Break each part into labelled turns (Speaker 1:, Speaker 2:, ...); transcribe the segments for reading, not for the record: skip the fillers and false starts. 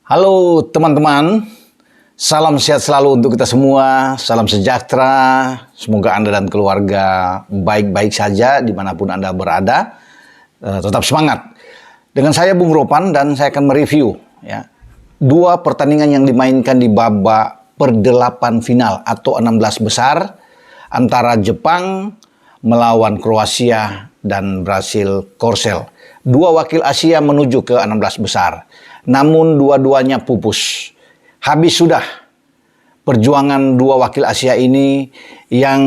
Speaker 1: Halo teman-teman, salam sehat selalu untuk kita semua, salam sejahtera, semoga Anda dan keluarga baik-baik saja dimanapun Anda berada, tetap semangat. Dengan saya Bung Ropan dan saya akan mereview ya, dua pertandingan yang dimainkan di babak per-8 final atau 16 besar antara Jepang melawan Kroasia dan Brasil Korsel. Dua wakil Asia menuju ke 16 besar. Namun dua-duanya pupus. Habis sudah perjuangan dua wakil Asia ini yang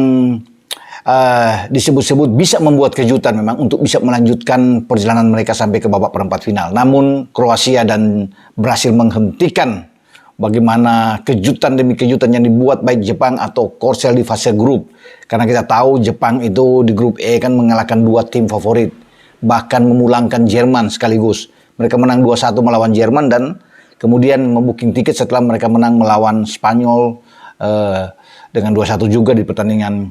Speaker 1: disebut-sebut bisa membuat kejutan memang untuk bisa melanjutkan perjalanan mereka sampai ke babak perempat final. Namun Kroasia dan Brasil menghentikan bagaimana kejutan demi kejutan yang dibuat baik Jepang atau Korsel di fase grup. Karena kita tahu Jepang itu di grup E kan mengalahkan dua tim favorit. Bahkan memulangkan Jerman sekaligus. Mereka menang 2-1 melawan Jerman dan kemudian membuking tiket setelah mereka menang melawan Spanyol dengan 2-1 juga di pertandingan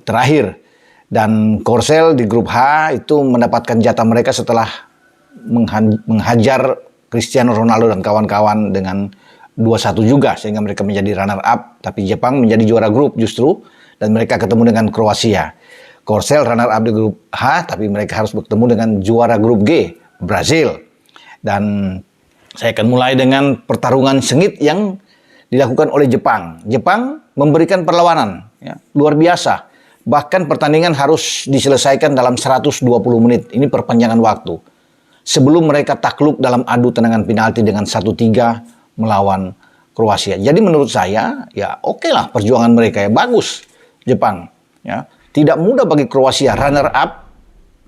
Speaker 1: terakhir. Dan Korsel di grup H itu mendapatkan jatah mereka setelah menghajar Cristiano Ronaldo dan kawan-kawan dengan 2-1 juga sehingga mereka menjadi runner up. Tapi Jepang menjadi juara grup justru dan mereka ketemu dengan Kroasia. Korsel runner up di grup H tapi mereka harus bertemu dengan juara grup G, Brasil. Dan saya akan mulai dengan pertarungan sengit yang dilakukan oleh Jepang. Jepang memberikan perlawanan ya, luar biasa. Bahkan pertandingan harus diselesaikan dalam 120 menit. Ini perpanjangan waktu. Sebelum mereka takluk dalam adu tendangan penalti dengan 1-3 melawan Kroasia. Jadi menurut saya ya oke lah perjuangan mereka ya bagus Jepang. Ya. Tidak mudah bagi Kroasia runner up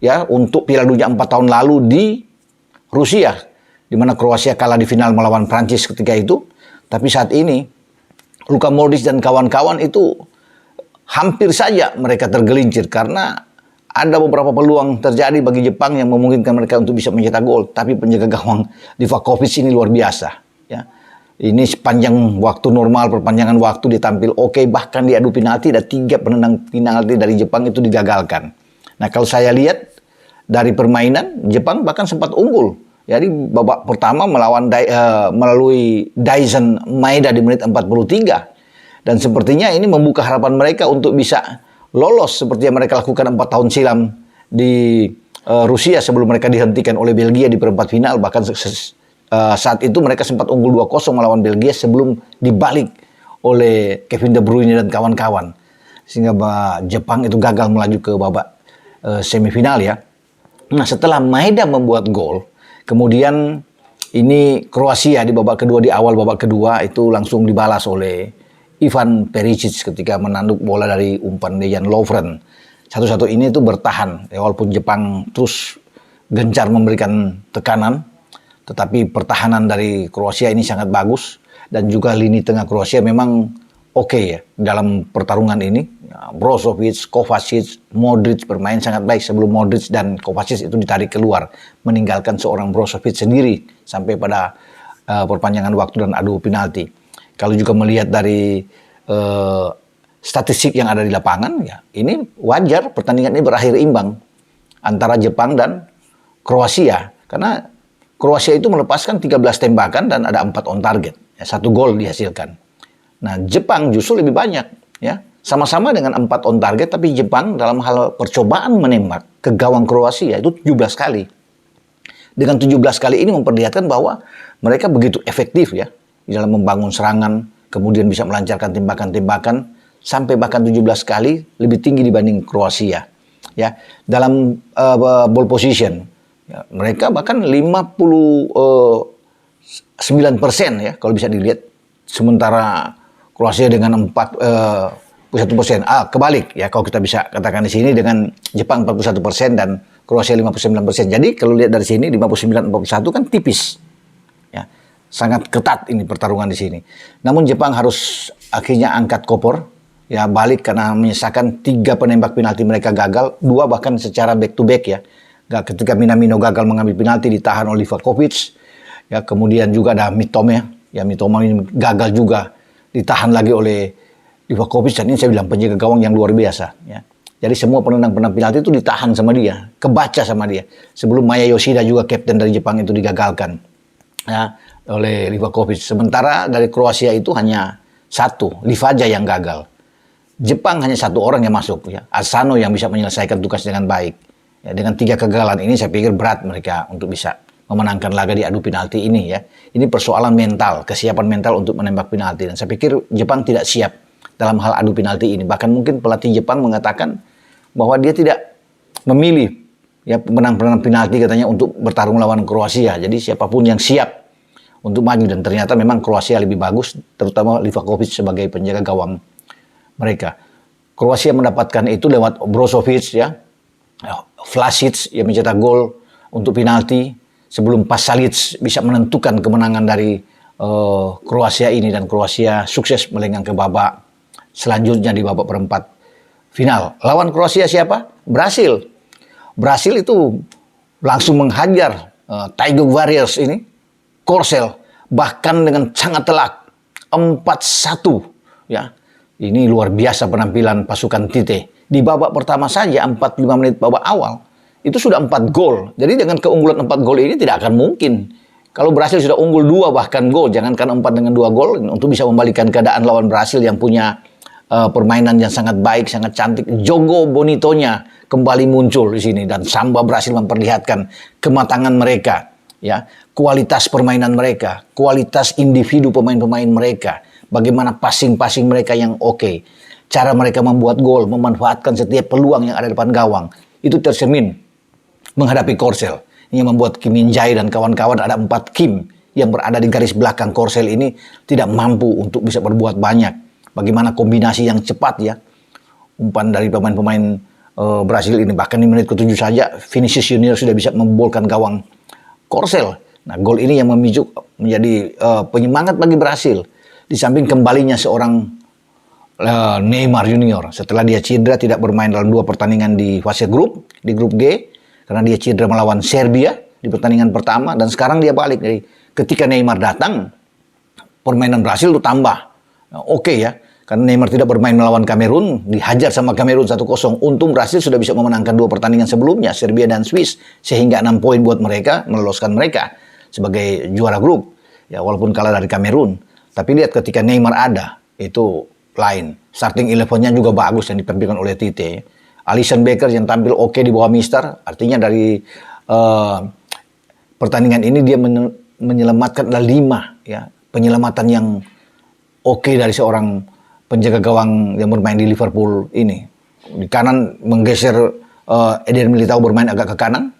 Speaker 1: ya untuk Piala Dunia 4 tahun lalu di Rusia, di mana Kroasia kalah di final melawan Prancis ketika itu. Tapi saat ini Luka Modric dan kawan-kawan itu hampir saja mereka tergelincir karena ada beberapa peluang terjadi bagi Jepang yang memungkinkan mereka untuk bisa mencetak gol. Tapi penjaga gawang Livakovic ini luar biasa. Ya. Ini sepanjang waktu normal, perpanjangan waktu ditampil oke. Bahkan di adu penalti ada 3 penendang penalti dari Jepang itu digagalkan. Nah kalau saya lihat dari permainan Jepang bahkan sempat unggul. Jadi babak pertama melalui Daisen Maeda di menit 43. Dan sepertinya ini membuka harapan mereka untuk bisa lolos seperti yang mereka lakukan 4 tahun silam di Rusia sebelum mereka dihentikan oleh Belgia di perempat final. Bahkan saat itu mereka sempat unggul 2-0 melawan Belgia sebelum dibalik oleh Kevin De Bruyne dan kawan-kawan. Sehingga Jepang itu gagal melaju ke babak semifinal ya. Nah setelah Maeda membuat gol, kemudian ini Kroasia di babak kedua, di awal babak kedua itu langsung dibalas oleh Ivan Perisic ketika menanduk bola dari umpan Dejan Lovren. Satu-satu ini itu bertahan, ya, walaupun Jepang terus gencar memberikan tekanan, tetapi pertahanan dari Kroasia ini sangat bagus dan juga lini tengah Kroasia memang oke ya dalam pertarungan ini. Brozovic, Kovacic, Modric bermain sangat baik sebelum Modric dan Kovacic itu ditarik keluar, meninggalkan seorang Brozovic sendiri sampai pada perpanjangan waktu dan adu penalti. Kalau juga melihat dari statistik yang ada di lapangan, ya ini wajar pertandingan ini berakhir imbang antara Jepang dan Kroasia karena Kroasia itu melepaskan 13 tembakan dan ada 4 on target, ya, 1 gol dihasilkan. Nah Jepang justru lebih banyak ya. Sama-sama dengan 4 on target, tapi Jepang dalam hal percobaan menembak ke gawang Kroasia itu 17 kali. Dengan 17 kali ini memperlihatkan bahwa mereka begitu efektif ya di dalam membangun serangan, kemudian bisa melancarkan tembakan-tembakan sampai bahkan 17 kali lebih tinggi dibanding Kroasia. Ya, dalam ball position ya, mereka bahkan 59% ya kalau bisa dilihat, sementara Kroasia dengan 1%. Kebalik ya kalau kita bisa katakan di sini dengan Jepang 41% dan Kroasia 59%. Jadi kalau lihat dari sini 59-41 kan tipis. Ya. Sangat ketat ini pertarungan di sini. Namun Jepang harus akhirnya angkat kopor ya balik karena menyisakan 3 penembak penalti mereka gagal, 2 bahkan secara back to back ya. Ketika Minamino gagal mengambil penalti ditahan oleh Livakovic. Ya, kemudian juga ada Mitoma ya Mitoma ini gagal juga ditahan lagi oleh Livakovic, dan ini saya bilang penjaga gawang yang luar biasa ya. Jadi semua penendang penalti itu ditahan sama dia, kebaca sama dia. Sebelum Maya Yoshida juga kapten dari Jepang itu digagalkan. ya, oleh Livakovic. Sementara dari Kroasia itu hanya satu, Livaja yang gagal. Jepang hanya satu orang yang masuk, ya, Asano yang bisa menyelesaikan tugas dengan baik. Ya, dengan 3 kegagalan ini saya pikir berat mereka untuk bisa memenangkan laga di adu penalti ini, ya. Ini persoalan mental, kesiapan mental untuk menembak penalti, dan saya pikir Jepang tidak siap dalam hal adu penalti ini. Bahkan mungkin pelatih Jepang mengatakan bahwa dia tidak memilih, ya, pemenang-pemenang penalti katanya untuk bertarung lawan Kroasia. Jadi siapapun yang siap untuk maju, dan ternyata memang Kroasia lebih bagus, terutama Livakovic sebagai penjaga gawang mereka. Kroasia mendapatkan itu lewat Brozovic, ya. Vlasic yang mencetak gol untuk penalti sebelum Pasalic bisa menentukan kemenangan dari Kroasia ini, dan Kroasia sukses melenggang ke babak selanjutnya di babak perempat final. Lawan Kroasia siapa? Brasil. Brasil itu langsung menghajar Tiger Warriors ini, Korsel, bahkan dengan sangat telak 4-1, ya. Ini luar biasa penampilan pasukan Tite. Di babak pertama saja 45 menit babak awal itu sudah 4 gol. Jadi dengan keunggulan 4 gol ini tidak akan mungkin. Kalau Brasil sudah unggul 2 bahkan gol, jangankan 4 dengan 2 gol, untuk bisa membalikan keadaan lawan Brasil yang punya permainan yang sangat baik, sangat cantik. Jogo Bonitonya kembali muncul di sini, dan Samba Brasil memperlihatkan kematangan mereka, ya, kualitas permainan mereka, kualitas individu pemain-pemain mereka, bagaimana passing-passing mereka yang oke, cara mereka membuat gol, memanfaatkan setiap peluang yang ada di depan gawang, itu tercermin menghadapi Korsel. Ini yang membuat Kim Min-jae dan kawan-kawan, ada 4 Kim yang berada di garis belakang Korsel ini tidak mampu untuk bisa berbuat banyak. Bagaimana kombinasi yang cepat, ya, umpan dari pemain-pemain Brasil ini. Bahkan di menit ke-7 saja Vinicius Junior sudah bisa membolkan gawang Korsel. Nah, gol ini yang memicu menjadi penyemangat bagi Brasil. Di samping kembalinya seorang Neymar Junior setelah dia cedera, tidak bermain dalam 2 pertandingan di fase grup, di grup G, karena dia cedera melawan Serbia di pertandingan pertama, dan sekarang dia balik. Jadi ketika Neymar datang, permainan Brasil itu tambah oke, ya. Karena Neymar tidak bermain melawan Kamerun, dihajar sama Kamerun 1-0. Untung Brasil sudah bisa memenangkan 2 pertandingan sebelumnya, Serbia dan Swiss, sehingga 6 poin buat mereka, meloloskan mereka sebagai juara grup. Ya, walaupun kalah dari Kamerun. Tapi lihat ketika Neymar ada, itu lain. Starting 11-nya juga bagus yang ditampilkan oleh Tite. Alisson Becker yang tampil oke di bawah Mister, artinya dari pertandingan ini dia menyelamatkan ada 5, ya, penyelamatan yang oke dari seorang penjaga gawang yang bermain di Liverpool ini. Di kanan menggeser Eder Militao bermain agak ke kanan,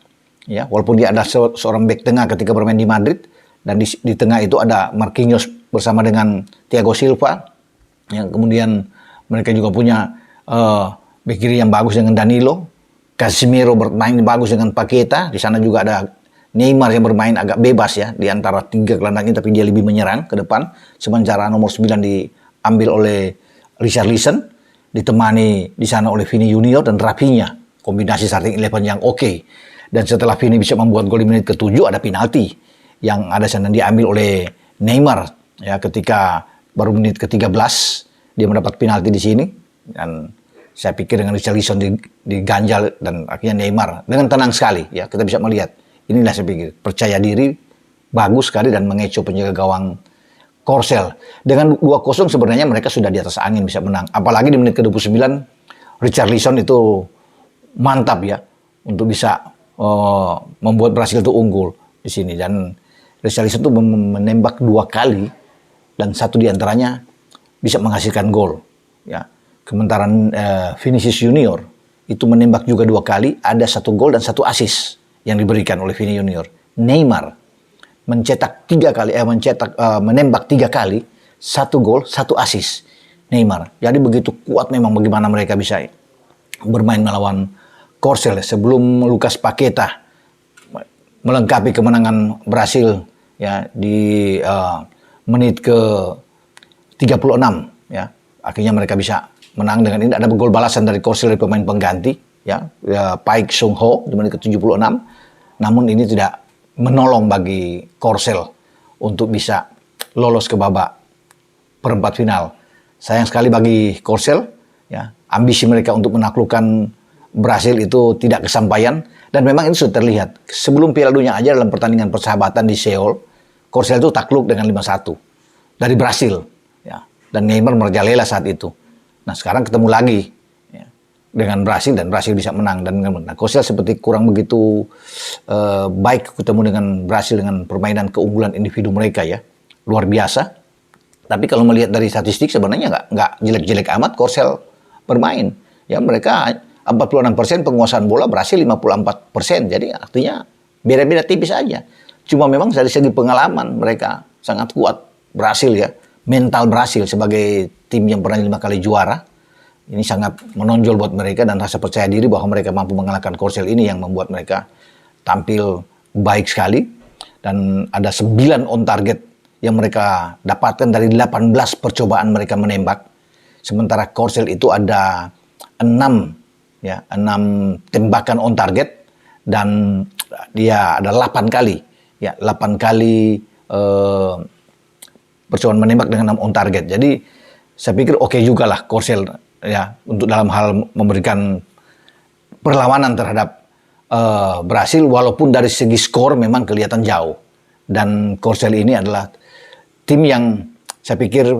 Speaker 1: ya, walaupun dia ada seorang bek tengah ketika bermain di Madrid, dan di tengah itu ada Marquinhos bersama dengan Thiago Silva, yang kemudian mereka juga punya bek kiri yang bagus dengan Danilo, Casemiro bermain bagus dengan Paqueta. Di sana juga ada Neymar yang bermain agak bebas, ya, di antara 3 gelandang ini, tapi dia lebih menyerang ke depan. Sementara nomor 9 diambil oleh Richarlison, ditemani di sana oleh Vini Junior dan Rafinha. Kombinasi starting 11 yang oke. Dan setelah Vini bisa membuat gol di menit ke-7, ada penalti yang ada sana diambil oleh Neymar, ya, ketika baru menit ke-13 dia mendapat penalti di sini, dan saya pikir dengan Richarlison diganjal, dan akhirnya Neymar dengan tenang sekali, ya, kita bisa melihat. Inilah saya pikir percaya diri bagus sekali dan mengecoh penjaga gawang Korsel. Dengan 2-0 sebenarnya mereka sudah di atas angin bisa menang. Apalagi di menit ke-29 Richarlison itu mantap, ya, untuk bisa membuat Brasil itu unggul di sini. Dan Richarlison itu menembak 2 kali dan 1 diantaranya bisa menghasilkan gol, ya. Sementara Vinicius Junior itu menembak juga 2 kali, ada 1 gol dan 1 assist yang diberikan oleh Vini Junior. Neymar mencetak 3 kali, menembak 3 kali, 1 gol, 1 assist. Neymar. Jadi begitu kuat memang bagaimana mereka bisa bermain melawan Korsel sebelum Lucas Paqueta melengkapi kemenangan Brasil, ya, di menit ke 36, ya. Akhirnya mereka bisa menang dengan ini. Ada gol balasan dari Korsel dari pemain pengganti, ya, Paik Sung Ho di menit ke 76. Namun ini tidak menolong bagi Korsel untuk bisa lolos ke babak perempat final. Sayang sekali bagi Korsel, ya, ambisi mereka untuk menaklukkan Brasil itu tidak kesampaian, dan memang itu sudah terlihat. Sebelum Piala Dunia aja dalam pertandingan persahabatan di Seoul, Korsel itu takluk dengan 5-1 dari Brasil, ya. Dan Neymar merajalela saat itu. Nah sekarang ketemu lagi ya, dengan Brasil dan Brasil bisa menang. Nah, Korsel seperti kurang begitu baik ketemu dengan Brasil dengan permainan keunggulan individu mereka ya, luar biasa. Tapi kalau melihat dari statistik sebenarnya nggak jelek-jelek amat Korsel bermain. Ya mereka 46% penguasaan bola, Brasil 54%. Jadi artinya beda-beda tipis aja. Cuma memang dari segi pengalaman mereka sangat kuat. Brasil ya, mental Brasil sebagai tim yang pernah 5 kali juara. Ini sangat menonjol buat mereka dan rasa percaya diri bahwa mereka mampu mengalahkan Korsel ini yang membuat mereka tampil baik sekali. Dan ada 9 on target yang mereka dapatkan dari 18 percobaan mereka menembak. Sementara Korsel itu ada 6 tembakan on target dan dia ada 8 kali. Ya, 8 kali percobaan menembak dengan 6 on target. Jadi saya pikir oke juga lah Korsel ya untuk dalam hal memberikan perlawanan terhadap Brasil walaupun dari segi skor memang kelihatan jauh. Dan Korsel ini adalah tim yang saya pikir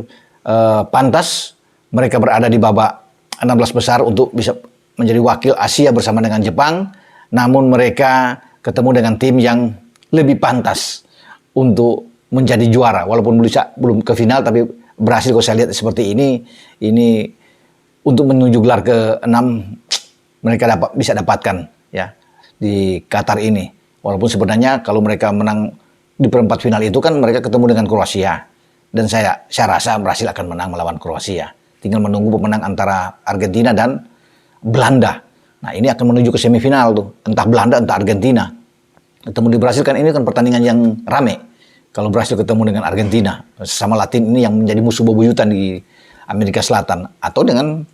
Speaker 1: pantas mereka berada di babak 16 besar untuk bisa menjadi wakil Asia bersama dengan Jepang. Namun mereka ketemu dengan tim yang lebih pantas untuk menjadi juara. Walaupun belum ke final, tapi Brasil kalau saya lihat seperti ini untuk menuju gelar ke-6 mereka bisa dapatkan ya di Qatar ini. Walaupun sebenarnya kalau mereka menang di perempat final itu kan mereka ketemu dengan Kroasia. Dan saya rasa Brasil akan menang melawan Kroasia. Tinggal menunggu pemenang antara Argentina dan Belanda. Nah ini akan menuju ke semifinal tuh. Entah Belanda, entah Argentina. Ketemu di Brasil kan ini kan pertandingan yang rame. Kalau Brasil ketemu dengan Argentina. Sama Latin ini yang menjadi musuh bebuyutan di Amerika Selatan. Atau dengan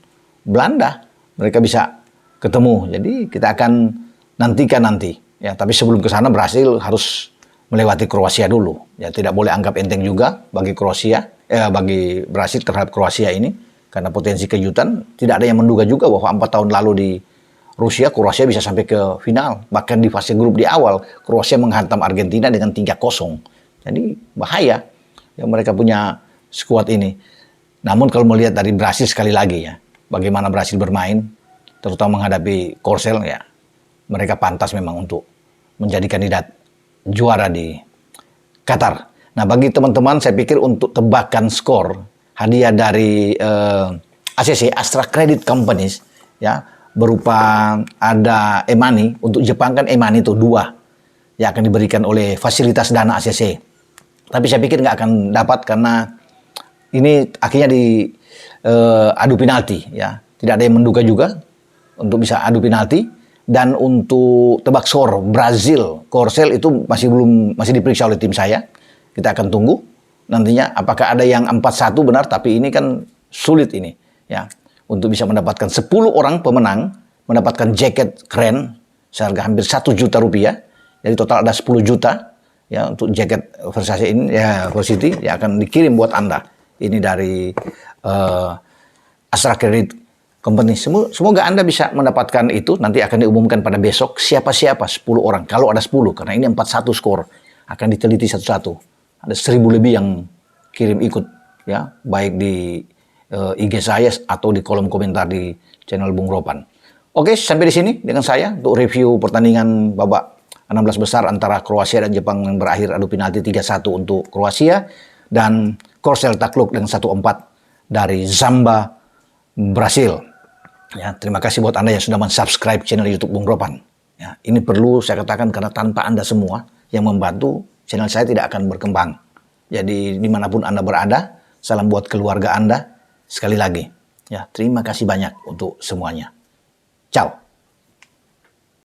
Speaker 1: Belanda. Mereka bisa ketemu. Jadi kita akan nantikan nanti. Ya, tapi sebelum ke sana Brasil harus melewati Kroasia dulu. Ya, tidak boleh anggap enteng juga bagi bagi Brasil terhadap Kroasia ini. Karena potensi kejutan, tidak ada yang menduga juga bahwa 4 tahun lalu di Rusia, Kroasia bisa sampai ke final. Bahkan di fase grup di awal, Kroasia menghantam Argentina dengan 3-0. Jadi bahaya yang mereka punya skuad ini. Namun kalau melihat dari Brasil sekali lagi ya, bagaimana Brasil bermain, terutama menghadapi Korsel ya, mereka pantas memang untuk menjadi kandidat juara di Qatar. Nah bagi teman-teman saya pikir untuk tebakan skor, hadiah dari ACC, Astra Credit Companies, ya, berupa ada e-money. Untuk Jepang kan e-money itu 2 yang akan diberikan oleh fasilitas dana ACC. Tapi saya pikir nggak akan dapat karena ini akhirnya di adu penalti, ya. Tidak ada yang menduga juga untuk bisa adu penalti. Dan untuk tebak skor Brasil Korsel itu masih diperiksa oleh tim saya. Kita akan tunggu nantinya apakah ada yang 4-1 benar, tapi ini kan sulit ini ya untuk bisa mendapatkan 10 orang pemenang mendapatkan jaket keren seharga hampir 1 juta rupiah. Jadi total ada 10 juta ya untuk jaket Versace ini ya, Varsity yang akan dikirim buat Anda. Ini dari Astra Credit Company. Semoga Anda bisa mendapatkan itu. Nanti akan diumumkan pada besok siapa-siapa 10 orang. Kalau ada 10 karena ini 4-1 skor akan diteliti satu-satu. Ada 1000 lebih yang kirim ikut ya, baik di IG saya atau di kolom komentar di channel Bung Ropan. Oke, sampai di sini dengan saya untuk review pertandingan babak 16 besar antara Kroasia dan Jepang yang berakhir adu penalti 3-1 untuk Kroasia dan Korsel takluk dengan 1-4 dari Zamba Brasil. Ya, terima kasih buat Anda yang sudah mensubscribe channel YouTube Bung Ropan. Ya, ini perlu saya katakan karena tanpa Anda semua yang membantu, channel saya tidak akan berkembang. Jadi dimanapun Anda berada, salam buat keluarga Anda. Sekali lagi, ya terima kasih banyak untuk semuanya. Ciao.